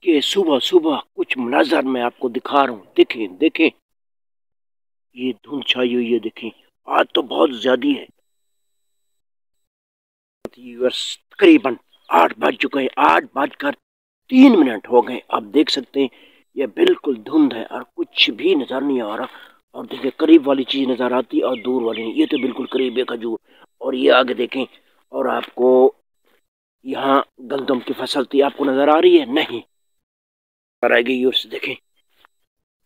कि सुबह सुबह कुछ मनाजर मैं आपको दिखा रहा हूँ। देखें देखें, ये धुंध छाई हुई है, देखें आज तो बहुत ज्यादा है। तकरीबन 8 बज चुके हैं, 8:03 हो गए। आप देख सकते हैं ये बिल्कुल धुंध है और कुछ भी नजर नहीं आ रहा। और देखिए करीब वाली चीज नजर आती है और दूर वाली नहीं। ये तो बिल्कुल करीब है खजूर। और ये आगे देखें, और आपको यहाँ गंदम की फसल थी, आपको नजर आ रही है? नहीं नजर आएगी। देखें,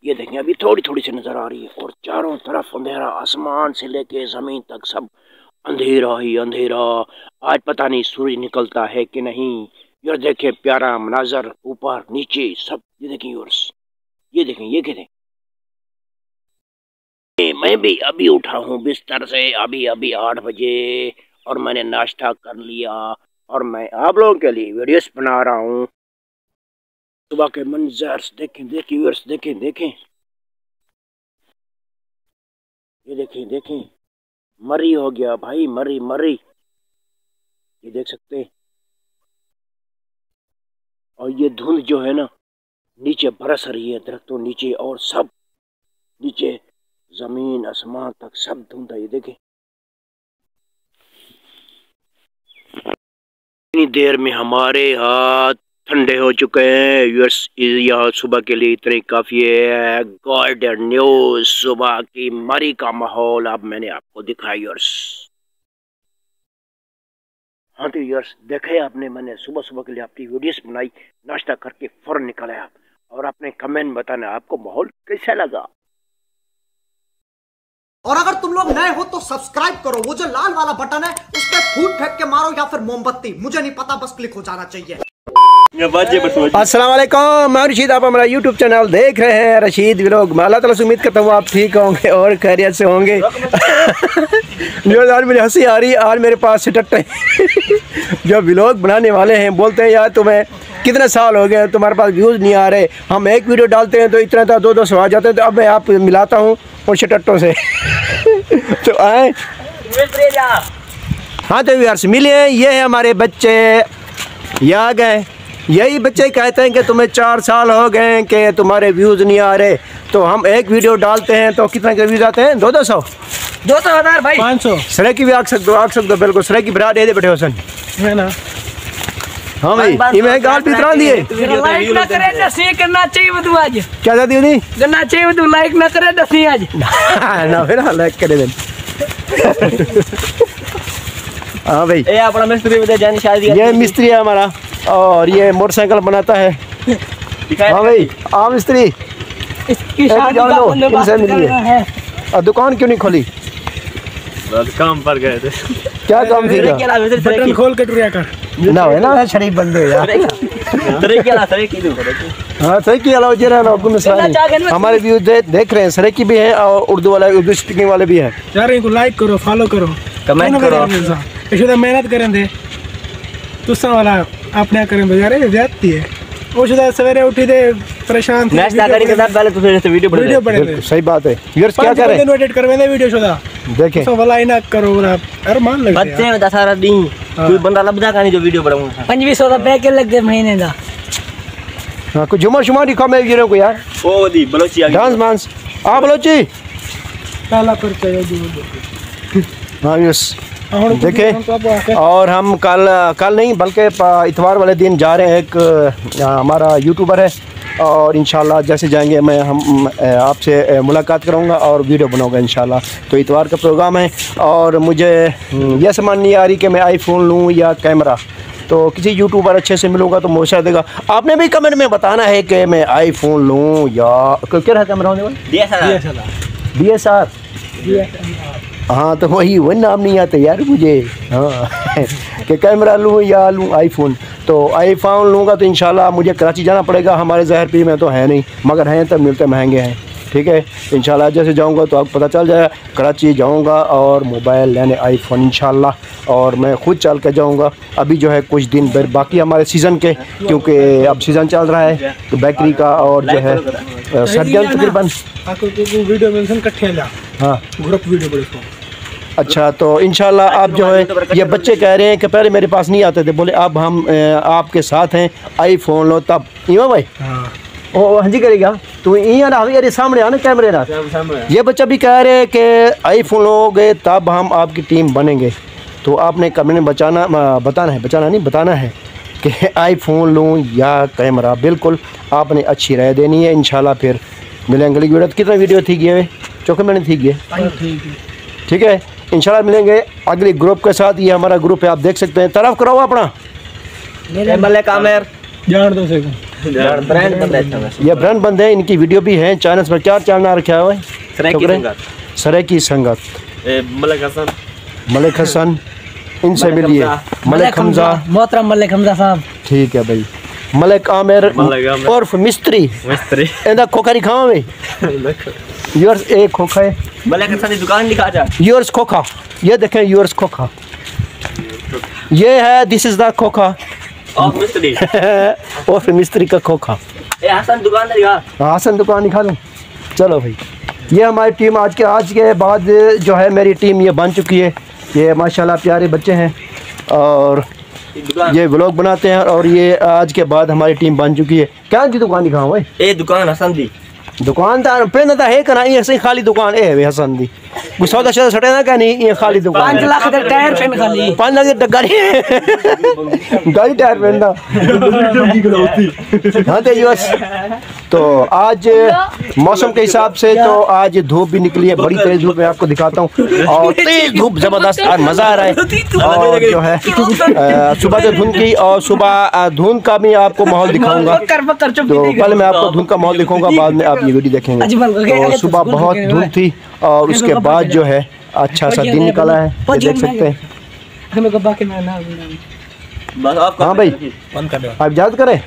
ये देखें अभी थोड़ी थोड़ी सी नजर आ रही है। और चारों तरफ अंधेरा, आसमान से लेके जमीन तक सब अंधेरा ही अंधेरा। आज पता नहीं सूरज निकलता है कि नहीं। यार देखें प्यारा मनाजर, ऊपर नीचे सब। ये देखें यूर्स, ये देखें, ये क्या देखें। मैं भी अभी उठा हूँ बिस्तर से, अभी अभी 8 बजे, और मैंने नाश्ता कर लिया और मैं आप लोगों के लिए वीडियोस बना रहा हूँ। सुबह के मंजर देखें, देखें यूर्स, देखें देखें, ये देखें देखें, मरी हो गया भाई, मरी मरी, ये देख सकते हैं। और ये धुंध जो है ना नीचे बरस रही है दरख्तों नीचे, और सब नीचे जमीन आसमान तक सब धुंध है। ये देखें इतनी देर में हमारे हाथ ठंडे हो चुके हैं। यहाँ सुबह के लिए इतनी काफी है। गोल्डन न्यूज, सुबह की मरी का माहौल अब मैंने आपको दिखाया यूर्स। हाँ तो यूर्स देखे आपने, मैंने सुबह सुबह के लिए अपनी वीडियोस बनाई, नाश्ता करके फौरन निकल आया। और अपने कमेंट बताना आपको माहौल कैसा लगा। और अगर तुम लोग नए हो तो सब्सक्राइब करो, वो जो लाल वाला बटन है उस पर फूट फेंक के मारो या फिर मोमबत्ती, मुझे नहीं पता, बस क्लिक हो जाना चाहिए। अस्सलाम वालेकुम, मैं रशीद, आप हमारा यूट्यूब चैनल देख रहे हैं रशीद व्लॉग। मैं अल्लाह ताला से उम्मीद करता हूँ आप ठीक होंगे और खैरियत से होंगे। जो आज मुझे हंसी आ रही है, आज मेरे पास सिटट्टे जो व्लॉग बनाने वाले हैं बोलते हैं यार तुम्हें कितने साल हो गए तुम्हारे पास व्यूज़ नहीं आ रहे, हम एक वीडियो डालते हैं तो इतना 200 आ जाते हैं। तो अब मैं आप मिलाता हूँ और शटट्टों से तो आए। हाँ तो यार मिले हैं, ये है हमारे बच्चे, ये आ गए। यही बच्चे कहते हैं कि तुम्हें 4 साल हो गए कि तुम्हारे व्यूज़ नहीं आ रहे। तो हम एक वीडियो डालते हैं तो कितना के व्यूज़ आते हैं? 200 भाई, 500 सरे की भी आग सकते हो बिल्कुल। सरे की बिरा दे बैठे हो सन है ना। हाँ भाई, ये मैं गाल पितरा दिए। लाइक ना करे दसी करना चाहिए बदू आज। क्या जाती होनी? करना चाहिए बदू, लाइक ना करे दसी आज। ना फिर लाइक करे देन। हाँ भाई, ये अपना मिस्त्री बता जानी शादी। ये मिस्त्री है हमारा और ये मोटरसाइकिल बनाता है। हाँ भाई, आप मिस्त्री इसकी शादी का इनसे मिलिए। और दुकान क्यों नहीं खोली? काम पर गए थे। क्या काम थी? बटन खोल के टुरिया कर ना है ना, शरीफ बंदे यार। हाँ सही की अलावा जरा ना हमारे व्यूज देख रहे हैं, सरेकी भी है और उर्दू वाला, उर्दू स्पीकिंग वाले भी हैं यार। इनको लाइक करो, फॉलो करो, कमेंट करो। इसमें मेहनत करें थे तुसा वाला अपने करें यार, ये जाती है। वो शुदा सवेरे उठी थे परेशान थे, नाश्ता करने के बाद पहले तो फिर वीडियो बने। सही बात है। व्यूअर्स क्या कर रहे हैं? एडिट करवे दे वीडियो शुदा देखें तो वाला इना करो बोला यार, मान लग बच्चे में सारा दिन कोई बंदा लबदा का नहीं जो वीडियो बनाऊंगा। 2500 रुपए के लग गए महीने का। हाँ कुछ जुमा शुमा दिखा मैं वीडियो को यार। ओ दी बलोची आ गई, डांस मांस आ बलोची पहला करते हैं। हाँ यस देखें। और हम कल नहीं बल्कि इतवार वाले दिन जा रहे हैं। एक हमारा यूट्यूबर है और इंशाल्लाह जैसे जाएंगे मैं हम आपसे मुलाकात करूंगा और वीडियो बनाऊंगा इंशाल्लाह। तो इतवार का प्रोग्राम है और मुझे यह समझ नहीं आ रही कि मैं आईफोन लूं या कैमरा। तो किसी यूट्यूबर अच्छे से मिलूंगा तो मौका देगा। आपने भी कमेंट में बताना है कि मैं आईफोन लूं या क्या रहा कैमरा होने वाला? DSLR। हाँ तो वही नाम नहीं आता यार मुझे। हाँ कि कैमरा लूँ या लूँ आईफोन। तो आईफोन लूँगा तो इंशाल्लाह मुझे कराची जाना पड़ेगा। हमारे जहर पी में तो है नहीं, मगर हैं तो मिलते महंगे हैं। ठीक है, इंशाल्लाह जैसे जाऊँगा तो आपको पता चल जाएगा। कराची जाऊँगा और मोबाइल लेने आईफोन इंशाल्लाह, और मैं ख़ुद चल के जाऊँगा। अभी जो है कुछ दिन फिर बाकी हमारे सीज़न के, क्योंकि अब सीज़न चल रहा है तो बेकरी का और जो है सर्दियाँ तकरीबन वीडियो में इकट्ठे ला। हाँ ग्रुप वीडियो बड़े अच्छा, तो इंशाल्लाह आप जो है ये बच्चे कह रहे हैं कि पहले मेरे पास नहीं आते थे, बोले अब हम आपके साथ हैं, आईफोन लो तब। यूँ भाई ओ हाँ जी करेगा तू यहाँ ना अरे सामने आना कैमरे ना। ये बच्चा भी कह रहे हैं कि आईफोन लोगे तब हम आपकी टीम बनेंगे। तो आपने कमेंट बताना है कि आईफोन लूँ या कैमरा। बिल्कुल आपने अच्छी राय देनी है। इंशाल्लाह फिर मिलेंगे। वीडियो कितना वीडियो थी गए चौके मैंने थी गए ठीक है। इंशाल्लाह मिलेंगे अगले ग्रुप के साथ। ये हमारा ग्रुप है, आप देख सकते हैं। तरफ करो अपना ये ब्रांड बंद है, इनकी वीडियो भी है चैनल पर। क्या चैनल रखा हुआ है? सरे की संगत, मलिक हसन, इनसे मिलिए। मलिक हमजा, मोहतरम मलिक हमजा साहब। ठीक है भाई। मलिक आमिर उर्फ मिस्त्री इंदा खोखा नहीं खावा में यूर्स एक खोखा है। मलिक हसन की दुकान लिखा जा यूर्स खोखा। ये देखें यूर्स खोखा, ये है दिस इज द खोखा ऑफ मिस्त्री उर्फ मिस्त्री का खोखा। हसन दुकान दिखा, हसन दुकान दिखा लूँ। चलो भाई, ये हमारी टीम आज के बाद जो है मेरी टीम ये बन चुकी है। ये माशाल्लाह प्यारे बच्चे हैं और ये व्लॉग बनाते हैं। और ये आज के बाद हमारी टीम बन चुकी है। क्या जी दुकान दिखाऊँ भाई? ये दुकान हसन दी दुकानदार पे ना है कना ये सही खाली दुकान है वे हसन दी कुछ सौदा शौदा सटे ना क्या नहीं ये खाली दुकान 5 लाख का टायर पेन खाली 5 लाख का गाड़ी टायर पेन दा हाँ तो यूएस। तो आज मौसम के हिसाब से तो आज धूप भी निकली है, बड़ी तेज धूप है। आपको दिखाता हूँ और तेज धूप जबरदस्त और मज़ा आ रहा है। और जो है सुबह जो धुंध की और सुबह धुंध का भी आपको माहौल दिखाऊंगा। तो पहले मैं आपको धुंध का माहौल दिखाऊंगा, बाद में आप ये वीडियो देखेंगे। तो सुबह बहुत धुंध थी और उसके बाद जो है अच्छा सा दिन निकला है, ये देख सकते हैं। हाँ भाई आप इजाज़त करें।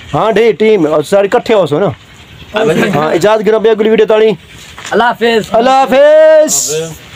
हाँ ढी टीम और सारी इकट्ठे हो सो ना। हाँ इजाज़त गिरो अगली वीडियो ताली। अल्लाह हाफिज़। अल्लाह हाफिज़।